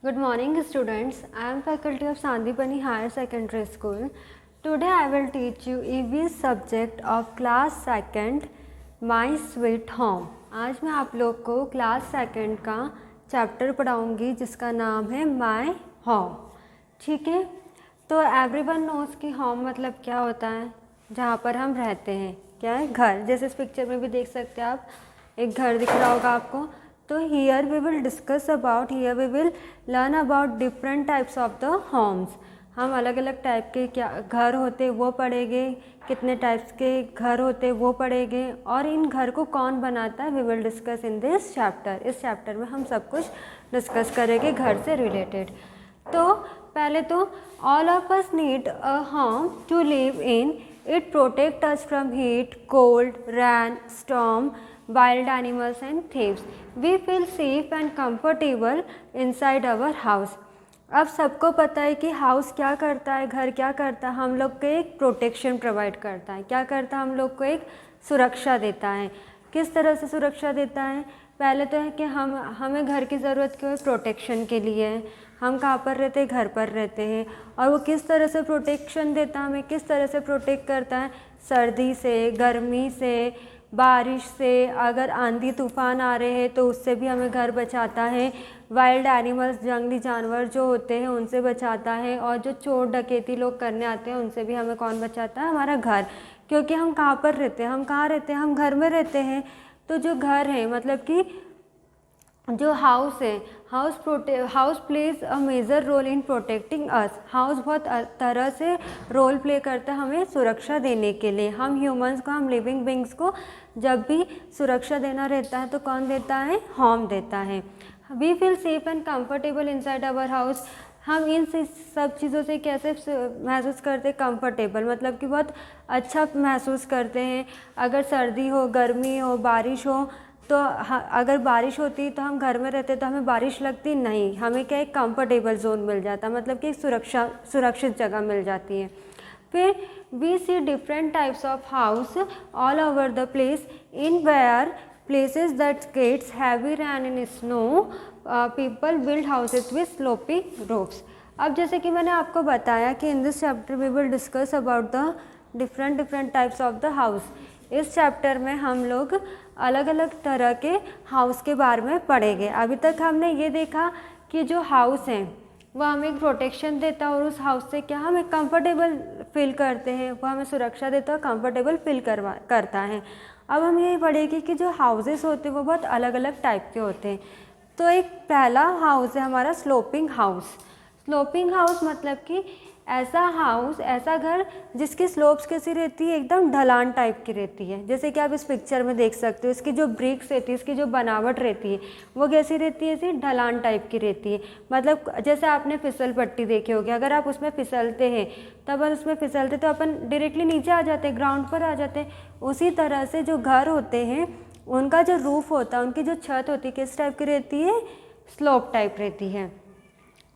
Good morning, students. I am faculty of Sandipani Higher Secondary School. Today I will teach you EVS subject of class second, My Sweet Home. आज मैं आप लोग को class second का chapter पढ़ाऊंगी जिसका नाम है माय होम। ठीक है, तो एवरीवन नोज कि होम मतलब क्या होता है, जहाँ पर हम रहते हैं। क्या है? घर। जैसे इस पिक्चर में भी देख सकते हैं आप, एक घर दिख रहा होगा आपको। तो here we will discuss about, here we will learn about different types of the homes. हम अलग अलग टाइप के क्या घर होते वो पढ़ेंगे, कितने टाइप्स के घर होते वो पढ़ेंगे, और इन घर को कौन बनाता है we will discuss in this chapter. इस चैप्टर में हम सब कुछ डिस्कस करेंगे घर से रिलेटेड। तो पहले तो all of us need a home to live in. It protect us from heat, cold, rain, storm, wild animals and thieves. We feel safe and comfortable inside our house. अब सबको पता है कि हाउस क्या करता है, घर क्या करता है। हम लोग को एक प्रोटेक्शन प्रोवाइड करता है। क्या करता है? हम लोग को एक सुरक्षा देता है। किस तरह से सुरक्षा देता है? पहले तो है कि हमें घर की ज़रूरत क्यों है? प्रोटेक्शन के लिए है। हम कहाँ पर रहते हैं? घर पर रहते हैं। और वो किस तरह से प्रोटेक्शन देता है हमें, किस तरह से प्रोटेक्ट करता है? सर्दी से, गर्मी से, बारिश से, अगर आंधी तूफान आ रहे हैं तो उससे भी हमें घर बचाता है। वाइल्ड एनिमल्स, जंगली जानवर जो होते हैं उनसे बचाता है। और जो चोर डकैती लोग करने आते हैं उनसे भी हमें कौन बचाता है? हमारा घर। क्योंकि हम कहाँ पर रहते हैं? हम कहाँ रहते हैं? हम घर में रहते हैं। तो जो घर है मतलब कि जो हाउस है, house plays a major role in protecting us. House बहुत तरह से रोल प्ले करता है हमें सुरक्षा देने के लिए। हम ह्यूमंस को, हम लिविंग बींग्स को जब भी सुरक्षा देना रहता है तो कौन देता है? होम देता है। We feel safe and comfortable inside our house. हम इन सब चीज़ों से कैसे महसूस करते हैं? कंफर्टेबल मतलब कि बहुत अच्छा महसूस करते हैं। अगर सर्दी हो, गर्मी हो, बारिश हो, तो अगर बारिश होती तो हम घर में रहते तो हमें बारिश लगती नहीं। हमें क्या एक कंफर्टेबल जोन मिल जाता, मतलब कि सुरक्षित जगह मिल जाती है। फिर we see different types of house all over the place. In where places that gets heavy rain in snow, people build houses with sloping roofs. अब जैसे कि मैंने आपको बताया कि in this chapter we will discuss about the different types of the house. इस chapter में हम लोग अलग अलग तरह के हाउस के बारे में पढ़ेंगे। अभी तक हमने ये देखा कि जो हाउस है वह हमें एक प्रोटेक्शन देता है और उस हाउस से क्या हम एक कंफर्टेबल फील करते हैं, वो हमें सुरक्षा देता है, कंफर्टेबल फील करता है। अब हम ये पढ़ेंगे कि जो हाउसेस होते हैं वो बहुत अलग अलग टाइप के होते हैं। तो एक पहला हाउस है हमारा स्लोपिंग हाउस। स्लोपिंग हाउस मतलब कि ऐसा हाउस, ऐसा घर जिसकी स्लोप्स कैसी रहती है? एकदम ढलान टाइप की रहती है। जैसे कि आप इस पिक्चर में देख सकते हो, इसकी जो ब्रिक्स रहती है, इसकी जो बनावट रहती है वो कैसी रहती है? ऐसी ढलान टाइप की रहती है। मतलब जैसे आपने फिसल पट्टी देखी होगी, अगर आप उसमें फिसलते हैं तब उसमें फिसलते तो अपन डायरेक्टली नीचे आ जाते हैं, ग्राउंड पर आ जाते हैं। उसी तरह से जो घर होते हैं उनका जो रूफ होता है, उनकी जो छत होती है किस टाइप की रहती है? स्लोप टाइप रहती है।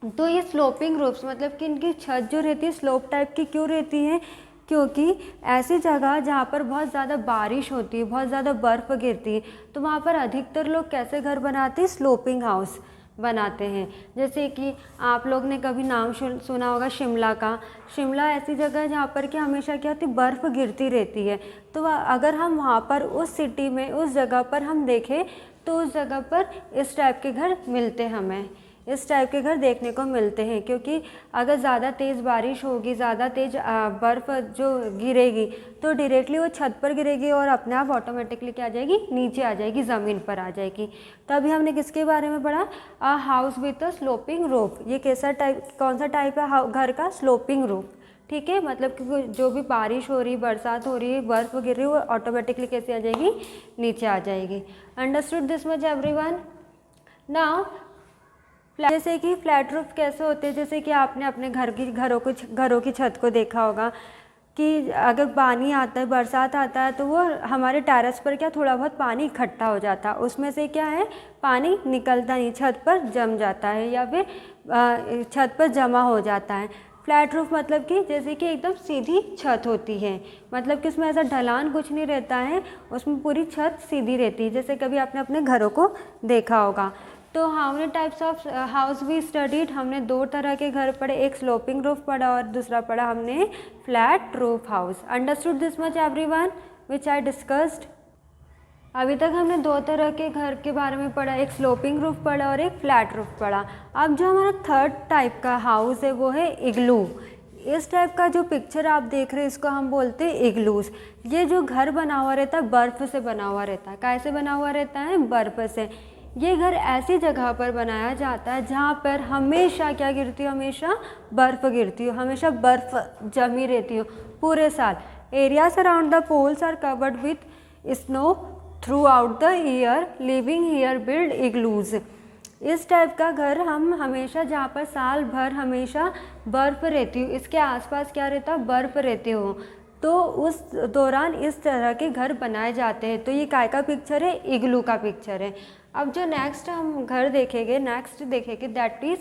तो ये स्लोपिंग रूफ्स मतलब कि इनकी छत जो रहती है स्लोप टाइप की क्यों रहती है? क्योंकि ऐसी जगह जहाँ पर बहुत ज़्यादा बारिश होती है, बहुत ज़्यादा बर्फ़ गिरती है, तो वहाँ पर अधिकतर लोग कैसे घर बनाते हैं? स्लोपिंग हाउस बनाते हैं। जैसे कि आप लोग ने कभी नाम सुना होगा शिमला का। शिमला ऐसी जगह है जहाँ पर कि हमेशा क्या होती है? बर्फ़ गिरती रहती है। तो अगर हम वहाँ पर उस सिटी में, उस जगह पर हम देखें तो उस जगह पर इस टाइप के घर मिलते हैं, हमें इस टाइप के घर देखने को मिलते हैं। क्योंकि अगर ज़्यादा तेज़ बारिश होगी, ज़्यादा तेज़ बर्फ़ जो गिरेगी तो डायरेक्टली वो छत पर गिरेगी और अपने आप ऑटोमेटिकली क्या आ जाएगी? नीचे आ जाएगी, ज़मीन पर आ जाएगी। तभी हमने किसके बारे में पढ़ा? A house with a sloping roof. ये कैसा टाइप, कौन सा टाइप है घर का? Sloping roof. ठीक है, मतलब कि जो भी बारिश हो रही, बरसात हो रही है, बर्फ़ गिर रही है, वो ऑटोमेटिकली कैसे आ जाएगी? नीचे आ जाएगी। Understood this much everyone? Now जैसे कि फ्लैट रूफ कैसे होते हैं? जैसे कि आपने अपने घरों की छत को देखा होगा कि अगर पानी आता है, बरसात आता है, तो वो हमारे टेरेस पर क्या थोड़ा बहुत पानी इकट्ठा हो जाता है, उसमें से क्या है? पानी निकलता नहीं, छत पर जम जाता है या फिर छत पर जमा हो जाता है। फ्लैट रूफ मतलब कि जैसे कि एकदम सीधी छत होती है, मतलब कि उसमें ऐसा ढलान कुछ नहीं रहता है, उसमें पूरी छत सीधी रहती है। जैसे कभी आपने अपने घरों को देखा होगा। तो how many types of house we studied, हमने 2 तरह के घर पढ़े, एक स्लोपिंग रूफ पढ़ा और दूसरा पढ़ा हमने flat roof house. Understood this much everyone which I discussed. अभी तक हमने 2 तरह के घर के बारे में पढ़ा, एक स्लोपिंग रूफ पढ़ा और एक फ्लैट रूफ पढ़ा। अब जो हमारा थर्ड टाइप का हाउस है वो है इग्लू। इस टाइप का जो पिक्चर आप देख रहे हैं इसको हम बोलते हैं इग्लूस। ये जो घर बना हुआ रहता है बर्फ़ से बना हुआ रहता है। कैसे बना हुआ रहता है? बर्फ़ से। ये घर ऐसी जगह पर बनाया जाता है जहाँ पर हमेशा क्या गिरती हो? हमेशा बर्फ़ गिरती हो, हमेशा बर्फ़ जमी रहती हो पूरे साल। Areas around the poles are covered with snow throughout the year, living here build igloos. इस टाइप का घर हम हमेशा जहाँ पर साल भर हमेशा बर्फ़ रहती हो, इसके आसपास क्या रहता है? बर्फ़ रहती हो, तो उस दौरान इस तरह के घर बनाए जाते हैं। तो ये काय का पिक्चर है? इग्लू का पिक्चर है। अब जो नेक्स्ट हम घर देखेंगे, that is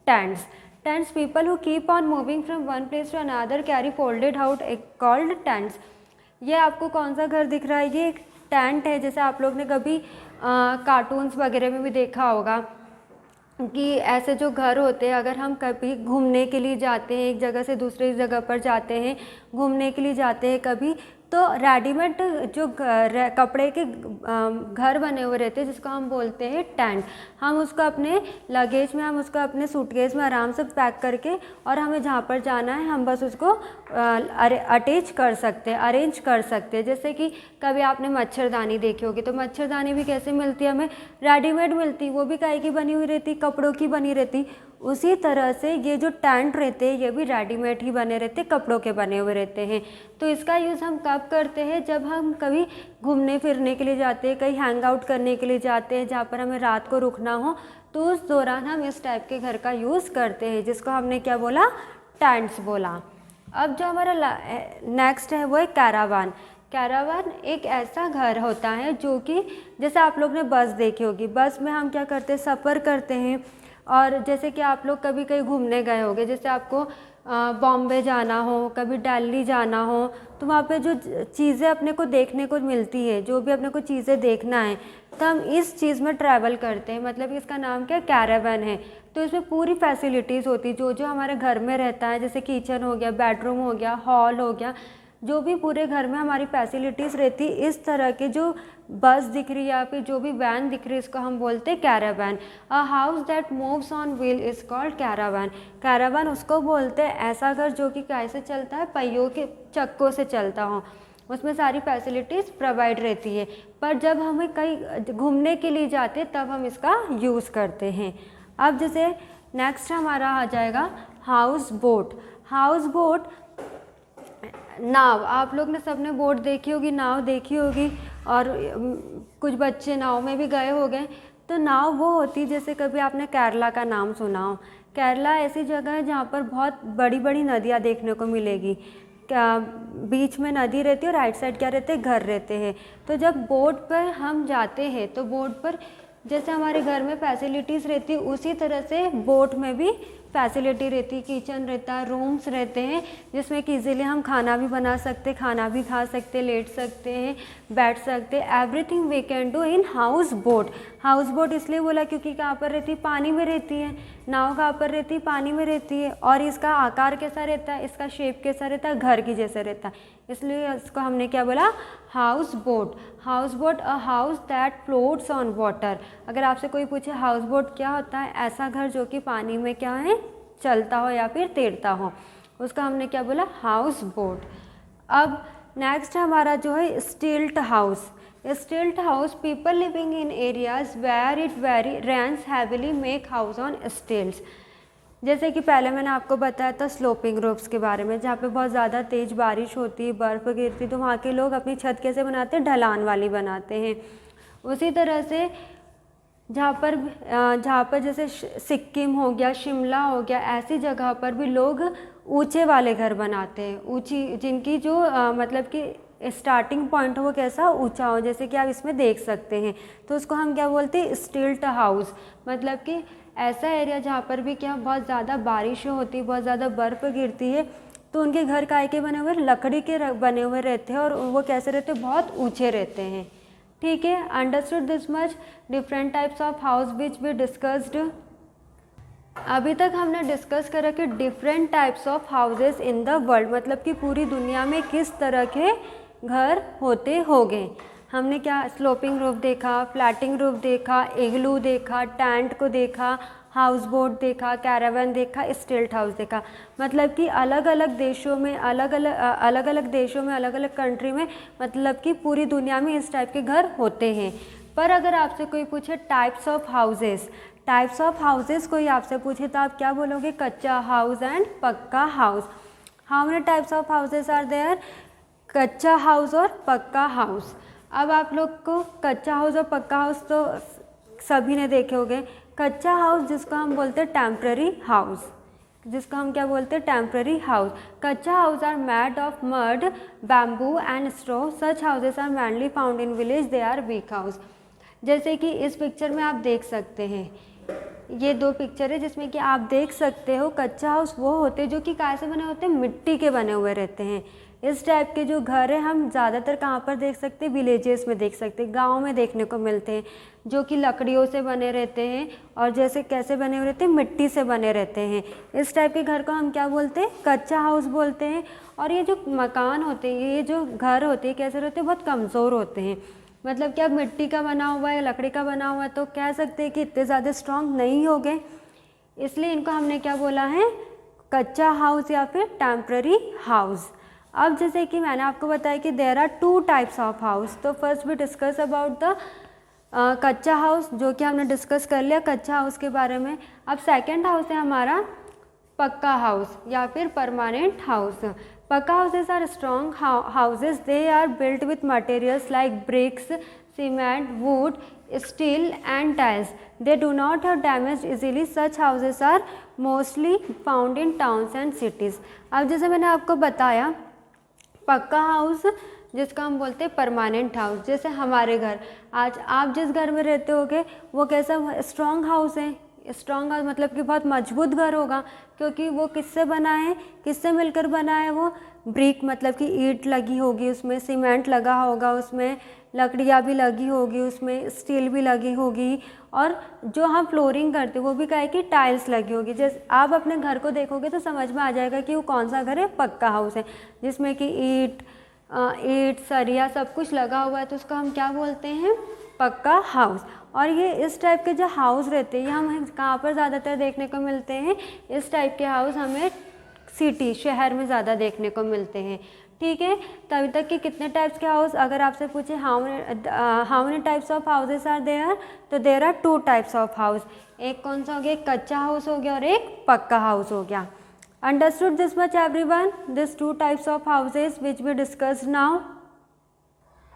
tents. Tents people who keep on moving from one place to another carry folded out called tents. ये आपको कौन सा घर दिख रहा है? ये एक टेंट है। जैसे आप लोग ने कभी कार्टून्स वगैरह में भी देखा होगा कि ऐसे जो घर होते हैं, अगर हम कभी घूमने के लिए जाते हैं, एक जगह से दूसरी जगह पर जाते हैं, घूमने के लिए जाते हैं कभी, तो रेडीमेड जो कपड़े के घर बने हुए रहते हैं जिसको हम बोलते हैं टेंट, हम उसको अपने लगेज में, हम उसको अपने सूटकेस में आराम से पैक करके और हमें जहाँ पर जाना है हम बस उसको अरेंज कर सकते हैं। जैसे कि कभी आपने मच्छरदानी देखी होगी, तो मच्छरदानी भी कैसे मिलती है? हमें रेडीमेड मिलती, वो भी काहे की बनी हुई रहती? कपड़ों की बनी रहती। उसी तरह से ये जो टेंट रहते हैं ये भी रेडीमेड ही बने रहते, कपड़ों के बने हुए रहते हैं। तो इसका यूज़ हम कब करते हैं? जब हम कभी घूमने फिरने के लिए जाते हैं, कहीं हैंग आउट करने के लिए जाते हैं जहाँ पर हमें रात को रुकना हो, तो उस दौरान हम इस टाइप के घर का यूज़ करते हैं, जिसको हमने क्या बोला? टेंट्स बोला। अब जो हमारा नेक्स्ट है वो है कैरावान। कैरावान एक ऐसा घर होता है जो कि जैसे आप लोग ने बस देखी होगी, बस में हम क्या करते हैं? सफ़र करते हैं। और जैसे कि आप लोग कभी कहीं घूमने गए होंगे, जैसे आपको बॉम्बे जाना हो, कभी दिल्ली जाना हो, तो वहाँ पे जो चीज़ें अपने को देखने को मिलती है, जो भी अपने को चीज़ें देखना है, तो हम इस चीज़ में ट्रैवल करते हैं। मतलब इसका नाम क्या? कैरावान है। तो इसमें पूरी फैसिलिटीज़ होती है, जो जो हमारे घर में रहता है, जैसे किचन हो गया, बेडरूम हो गया, हॉल हो गया, जो भी पूरे घर में हमारी फैसिलिटीज़ रहती, इस तरह के जो बस दिख रही है या फिर जो भी वैन दिख रही है, इसको हम बोलते हैं caravan. A house that moves on wheel is called caravan. Caravan उसको बोलते हैं ऐसा घर जो कि कैसे चलता है? पहियों के चक्कों से चलता हो, उसमें सारी फैसिलिटीज़ प्रोवाइड रहती है। पर जब हमें कहीं घूमने के लिए जाते हैं तब हम इसका यूज़ करते हैं। अब जैसे नेक्स्ट हमारा आ जाएगा हाउस बोट। हाउस बोट नाव, आप लोग ने सबने बोट देखी होगी, नाव देखी होगी, और कुछ बच्चे नाव में भी गए हो गए। तो नाव वो होती, जैसे कभी आपने केरला का नाम सुना हो। केरला ऐसी जगह है जहाँ पर बहुत बड़ी बड़ी नदियाँ देखने को मिलेगी। बीच में नदी रहती है और राइट साइड क्या रहते हैं? घर रहते हैं। तो जब बोट पर हम जाते हैं तो बोट पर जैसे हमारे घर में फैसिलिटीज़ रहती है, उसी तरह से बोट में भी फैसिलिटी रहती है। किचन रहता है, रूम्स रहते हैं, जिसमें कि इजीली हम खाना भी बना सकते, खाना भी खा सकते, लेट सकते हैं, बैठ सकते, everything we can do in house boat. House boat इसलिए बोला क्योंकि कहाँ पर रहती है? पानी में रहती है। नाव कहाँ पर रहती है? पानी में रहती है। और इसका आकार कैसा रहता है? इसका शेप कैसा रहता है? घर की जैसे रहता है, इसलिए इसको हमने क्या बोला? House boat. House boat a house that floats on water. अगर आपसे कोई पूछे हाउस बोट क्या होता है, ऐसा घर जो कि पानी में क्या है? चलता हो या फिर तैरता हो, उसका हमने क्या बोला? House boat. अब नेक्स्ट हमारा जो है stilt house. Stilt house people living in areas where it very rains heavily make house on stilts. जैसे कि पहले मैंने आपको बताया था स्लोपिंग रूफ्स के बारे में, जहाँ पे बहुत ज़्यादा तेज़ बारिश होती है, बर्फ़ गिरती, तो वहाँ के लोग अपनी छत कैसे बनाते हैं? ढलान वाली बनाते हैं। उसी तरह से जहाँ पर जैसे सिक्किम हो गया, शिमला हो गया, ऐसी जगह पर भी लोग ऊंचे वाले घर बनाते हैं। ऊंची, जिनकी जो मतलब कि स्टार्टिंग पॉइंट हो वो कैसा? ऊंचा हो, जैसे कि आप इसमें देख सकते हैं। तो उसको हम क्या बोलते हैं? स्टिल्ट हाउस। मतलब कि ऐसा एरिया जहाँ पर भी क्या बहुत ज़्यादा बारिश होती है, बहुत ज़्यादा बर्फ़ गिरती है, तो उनके घर काय के बने हुए? लकड़ी के बने हुए रहते हैं, और वो कैसे रहते हैं? बहुत ऊंचे रहते हैं। ठीक है, understood this much, different types of house which we discussed. अभी तक हमने डिस्कस करा कि different types of houses in the world, मतलब कि पूरी दुनिया में किस तरह के घर होते होंगे। हमने क्या स्लोपिंग रूफ देखा, फ्लैटिंग रूफ देखा, इग्लू देखा, टेंट को देखा, हाउस बोट देखा, कैरावन देखा, स्टिल्ट हाउस देखा। मतलब कि अलग अलग देशों में अलग अलग कंट्री में, मतलब कि पूरी दुनिया में इस टाइप के घर होते हैं। पर अगर आपसे कोई पूछे टाइप्स ऑफ हाउसेस कोई आपसे पूछे तो आप क्या बोलोगे? Kachcha house and pakka house. How many types of houses are there? Kachcha house और पक्का हाउस। अब आप लोग को कच्चा हाउस और पक्का हाउस तो सभी ने देखे होंगे। कच्चा हाउस जिसको हम बोलते हैं टेम्पररी हाउस, जिसको हम क्या बोलते हैं? Temporary house. Kachcha house are made of mud, bamboo and straw. Such houses are mainly found in village, they are weak house. जैसे कि इस पिक्चर में आप देख सकते हैं, ये दो पिक्चर है जिसमें कि आप देख सकते हो कच्चा हाउस वो होते हैं जो कि काय से बने होते हैं? मिट्टी के बने हुए रहते हैं। इस टाइप के जो घर है हम ज़्यादातर कहाँ पर देख सकते हैं? विलेजेस में देख सकते हैं, गाँव में देखने को मिलते हैं, जो कि लकड़ियों से बने रहते हैं और जैसे कैसे बने हुए रहते हैं? मिट्टी से बने रहते हैं। इस टाइप के घर को हम क्या बोलते हैं? कच्चा हाउस बोलते हैं। और ये जो मकान होते हैं, ये जो घर होते हैं, कैसे रहते हैं? बहुत कमज़ोर होते हैं। मतलब कि अब मिट्टी का बना हुआ है, लकड़ी का बना हुआ है, तो कह सकते हैं कि इतने ज़्यादा स्ट्रॉन्ग नहीं हो गए, इसलिए इनको हमने क्या बोला है? कच्चा हाउस या फिर टेम्पररी हाउस। अब जैसे कि मैंने आपको बताया कि there are 2 types of house. तो first we discuss about the kachcha house, जो कि हमने डिस्कस कर लिया कच्चा हाउस के बारे में। अब सेकंड हाउस है हमारा पक्का हाउस या फिर permanent house. Pakka houses are strong houses, they are built with materials like bricks, cement, wood, steel and tiles. They do not have damaged easily. Such houses are mostly found in towns and cities. अब जैसे मैंने आपको बताया पक्का house जिसका हम बोलते हैं परमानेंट हाउस, जैसे हमारे घर, आज आप जिस घर में रहते होगे वो कैसा? स्ट्रॉन्ग हाउस है। स्ट्रॉन्ग हाउस मतलब कि बहुत मजबूत घर होगा, क्योंकि वो किससे बना है? किससे मिलकर बना है? वो ब्रिक मतलब कि ईंट लगी होगी उसमें, सीमेंट लगा होगा उसमें, लकड़ियाँ भी लगी होगी उसमें, स्टील भी लगी होगी, और जो हम फ्लोरिंग करते हैं वो भी क्या है कि टाइल्स लगी होगी। जैसे आप अपने घर को देखोगे तो समझ में आ जाएगा कि वो कौन सा घर है? पक्का हाउस है, जिसमें कि ईंट सरिया सब कुछ लगा हुआ है, तो उसको हम क्या बोलते हैं? पक्का हाउस। और ये इस टाइप के जो हाउस रहते हैं ये हम कहाँ पर ज़्यादातर देखने को मिलते हैं? इस टाइप के हाउस हमें सिटी, शहर में ज़्यादा देखने को मिलते हैं। ठीक है, तो अभी तक के कितने टाइप्स के हाउस, अगर आपसे पूछे how many types of houses are there, तो there are 2 types of house. एक कौन सा हो गया? एक कच्चा हाउस हो गया और एक पक्का हाउस हो गया। Understood this much everyone? This 2 types of houses which we discussed now.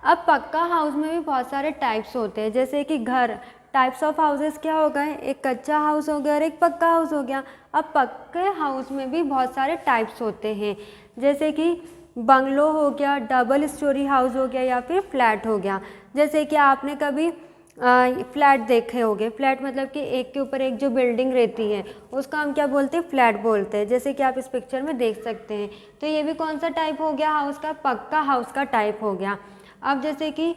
अब पक्का हाउस में भी बहुत सारे टाइप्स होते हैं, जैसे कि घर, टाइप्स ऑफ हाउसेस क्या हो गए? एक कच्चा हाउस हो गया और एक पक्का हाउस हो गया। अब पक्के हाउस में भी बहुत सारे टाइप्स होते हैं, जैसे कि बंगलो हो गया, डबल स्टोरी हाउस हो गया या फिर फ्लैट हो गया। जैसे कि आपने कभी फ्लैट देखे होंगे, फ्लैट मतलब कि एक के ऊपर एक जो बिल्डिंग रहती है उसको हम क्या बोलते हैं? फ्लैट बोलते हैं, जैसे कि आप इस पिक्चर में देख सकते हैं। तो ये भी कौन सा टाइप हो गया हाउस का? पक्का हाउस का टाइप हो गया। अब जैसे कि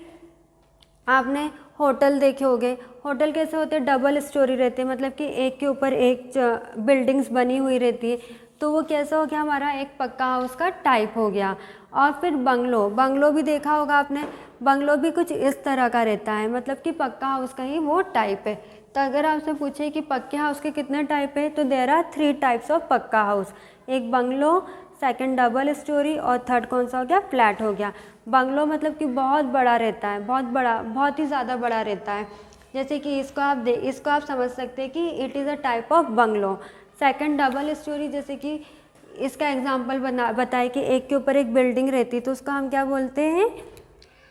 आपने होटल देखे होंगे, होटल कैसे होते हैं? डबल स्टोरी रहते हैं, मतलब कि एक के ऊपर एक बिल्डिंग्स बनी हुई रहती है, तो वो कैसा हो गया? हमारा एक पक्का हाउस का टाइप हो गया। और फिर बंगलो भी देखा होगा आपने, बंगलो भी कुछ इस तरह का रहता है, मतलब कि पक्का हाउस का ही वो टाइप है। तो अगर आपसे पूछे कि पक्के हाउस के कितने टाइप है, तो देयर आर 3 टाइप्स ऑफ पक्का हाउस। एक बंगलो, सेकंड डबल स्टोरी और थर्ड कौन सा हो गया? फ्लैट हो गया। बंगलो मतलब कि बहुत बड़ा रहता है, बहुत बड़ा, बहुत ही ज़्यादा बड़ा रहता है। जैसे कि इसको आप समझ सकते हैं कि it is a type of bungalow. Second double storey, जैसे कि इसका एग्जांपल बताए कि एक के ऊपर एक बिल्डिंग रहती है, तो उसको हम क्या बोलते हैं?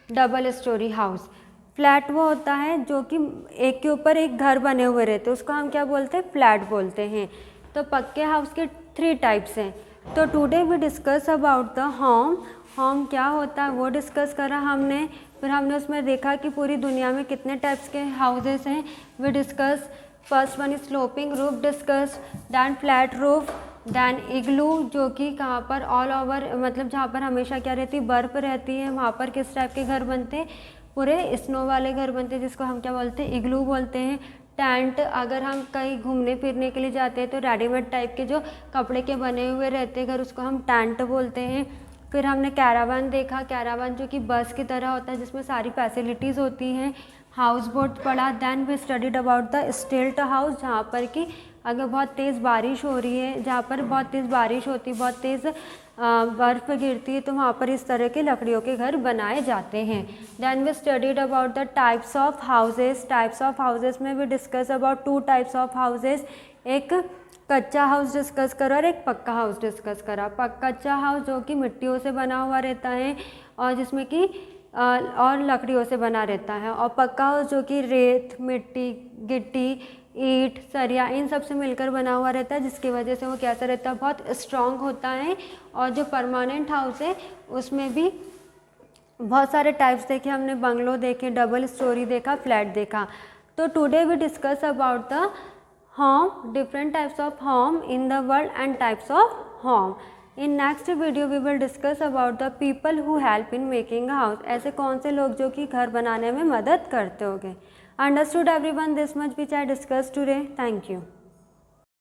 Double storey house. फ्लैट वो होता है जो कि एक के ऊपर एक घर बने हुए रहते हैं, उसको हम क्या बोलते हैं? फ्लैट बोलते हैं। तो पक्के हाउस के 3 टाइप्स हैं। तो today we discuss about the home. Home क्या होता है वो डिस्कस करा हमने, फिर हमने उसमें देखा कि पूरी दुनिया में कितने टाइप्स के हाउसेस हैं। We discuss first one is sloping roof discuss, then flat roof, then igloo जो कि कहाँ पर ऑल ओवर, मतलब जहाँ पर हमेशा क्या रहती है? बर्फ़ रहती है, वहाँ पर किस टाइप के घर बनते हैं? पूरे स्नो वाले घर बनते हैं जिसको हम क्या बोलते हैं, इग्लू बोलते हैं। टेंट, अगर हम कहीं घूमने फिरने के लिए जाते हैं तो रेडीमेड टाइप के जो कपड़े के बने हुए रहते हैं घर, उसको हम टेंट बोलते हैं। फिर हमने कैरावान देखा, कैरावान जो कि बस की तरह होता है जिसमें सारी फैसिलिटीज़ होती हैं। हाउस बोट पढ़ा। Then we studied about the stilt house, जहाँ पर कि अगर बहुत तेज़ बारिश हो रही है, जहाँ पर बहुत तेज़ बारिश होती है, बहुत तेज़ बर्फ़ गिरती है, तो वहाँ पर इस तरह के लकड़ियों के घर बनाए जाते हैं। Then we studied about the types of houses. Types of houses में भी discuss about 2 types of houses, एक कच्चा हाउस डिस्कस करा और एक पक्का हाउस डिस्कस करा। कच्चा हाउस जो कि मिट्टियों से बना हुआ रहता है और जिसमें कि और लकड़ियों से बना रहता है, और पक्का हाउस जो कि रेत, मिट्टी, गिट्टी, ईंट, सरिया इन सब से मिलकर बना हुआ रहता है, जिसकी वजह से वो कैसा रहता है, बहुत स्ट्रॉन्ग होता है। और जो परमानेंट हाउस है उसमें भी बहुत सारे टाइप्स देखे हमने, बंगलो देखे, डबल स्टोरी देखा, फ्लैट देखा। तो today we discuss about the home, different types of home in the world and types of home. In next video we will discuss about the people who help in making a house. ऐसे कौन से लोग जो कि घर बनाने में मदद करते होंगे। Understood everyone this much which I discuss today. Thank you.